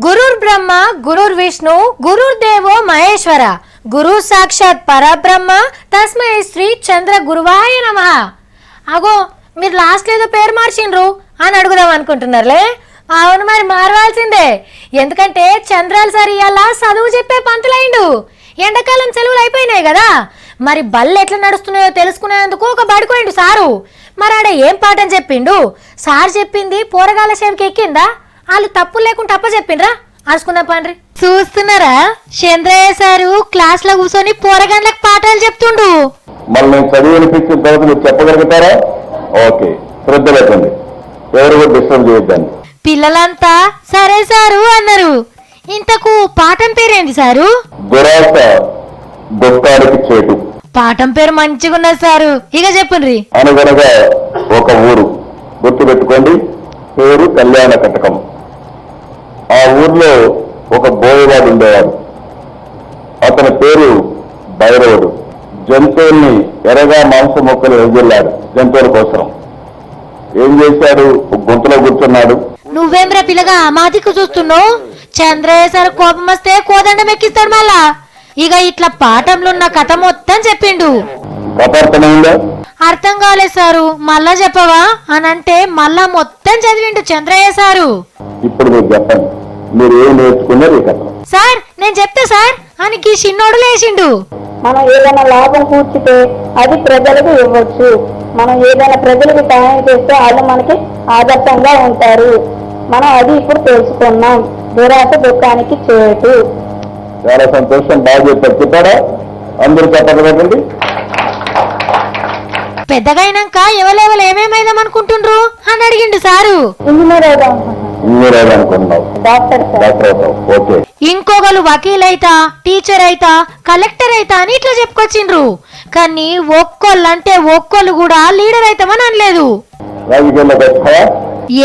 గురుర్ బ్రహ్మ గురుర్ విష్ణు గురుర్దేవో మహేశ్వర గురు సాక్షాత్ పరబ్రహ్మ తస్మై శ్రీ చంద్ర గురువాయ నమః. అగో మీరు లాస్ట్ ఏదో పేరు మార్చిండ్రు అని అడుగుదాం అనుకుంటున్నారులే. అవును, మరి మారవాల్సిందే. ఎందుకంటే చంద్రాలు సార్ ఇవాళ చదువు చెప్పే పంతులైండు. ఎండాకాలం సెలవులు అయిపోయినాయి కదా, మరి బళ్ళు ఎట్లా నడుస్తున్నాయో తెలుసుకునేందుకు ఒక బడికోయిండు సారు. మరి ఆడ ఏం పాఠం చెప్పిండు? సార్ చెప్పింది పోరగాల సేవకి ఎక్కిందా? వాళ్ళు తప్పు లేకుండా తప్ప చెప్పిండ్రా? అరుచుకుందాం పండ్రి. చూస్తున్నారా, చంద్రయ్య సారు క్లాస్ లో కూర్చొని పోరగాళ్ళకి పాఠాలు చెప్తుండు. మళ్ళీ నేను చదివి వినిపించిన తర్వాత మీరు చెప్పగలుగుతారా? ఓకే, శ్రద్ధ లేకండి, ఎవరు కూడా డిస్టర్బ్ చేయొద్దండి. పిల్లలంతా సరే సారు అన్నారు. ఇంతకు పాఠం పేరేంటి సారు? దురాశ దుఃఖానికి చేటు. పాఠం పేరు మంచిగున్నది సారు, ఇక చెప్పుండ్రి. అనగనగా ఒక ఊరు, గుర్తు పెట్టుకోండి, పేరు కళ్యాణ కటకం. ఆ ఊర్లో ఒక బోయవాడు ఉండేవాడు. అతని పేరు భైరవుడు. జంతువుల్ని ఎర్రగా మాంస మొక్కలు ఎగిల్లాడు జంతువుల కోసం. ఏం చేశాడు? గుంతలో కూర్చున్నాడు. నువ్వేమ్రా పిల్లగా మాదికు చూస్తున్నావు? చంద్రయ్య సార్ కోపం వస్తే కోదండం ఎక్కిస్తాడు మళ్ళా. ఇక ఇట్లా పాఠంలో ఉన్న కథ మొత్తం చెప్పిండు. కథ అర్థమైందా? అర్థం కాలేదు సారు, మళ్ళా చెప్పవా అని అంటే మళ్ళా మొత్తం చదివిండు చంద్రయ్య సారు. ఇప్పుడు మీరు చెప్పండి, మీరు ఏం నేర్చుకున్నారు ఈ కథ? సార్ నేను చెప్తా సార్ అని చిన్నోడు లేచిండు. మనం ఏదైనా లాభం కూర్చితే అది ప్రజలకు ఇవ్వచ్చు. మనం ఏదైనా ప్రజలకు సహాయం చేస్తే వాళ్ళు మనకి ఆదర్శంగా ఉంటారు. మనం అది ఇప్పుడు తెలుసుకున్నాం. దురాశ దుఃఖానికి చేటు. చాలా సంతోషం, బాగా చెప్పారు. చెప్పారా? అందరూ చెప్పగలండి. పెద్దగా అయినాక ఎవరెవరు ఏమేమైదాం అనుకుంటుండ్రు అని అడిగిండు సారు. ఇంజనీర్ అవుదాం, ఇంజనీర్ అనుకున్నావు, డాక్టర్ సార్. డాక్టర్ అవుతావు. ఓకే. ఇంకొకరు వకీల్ అయితా, టీచర్ అయితా, కలెక్టర్ అయితా అని ఇట్లా చెప్పుకొచ్చిండ్రు. కానీ ఒక్కోళ్ళంటే ఒక్కోళ్ళు కూడా లీడర్ అయితామని అనలేదు. రాజకీయాల్లో వస్తావా?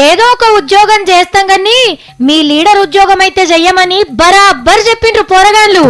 ఏదో ఒక ఉద్యోగం చేస్తాం గాని మీ లీడర్ ఉద్యోగం అయితే చెయ్యమని బరాబర్ చెప్పిండ్రు పోరగాళ్ళు.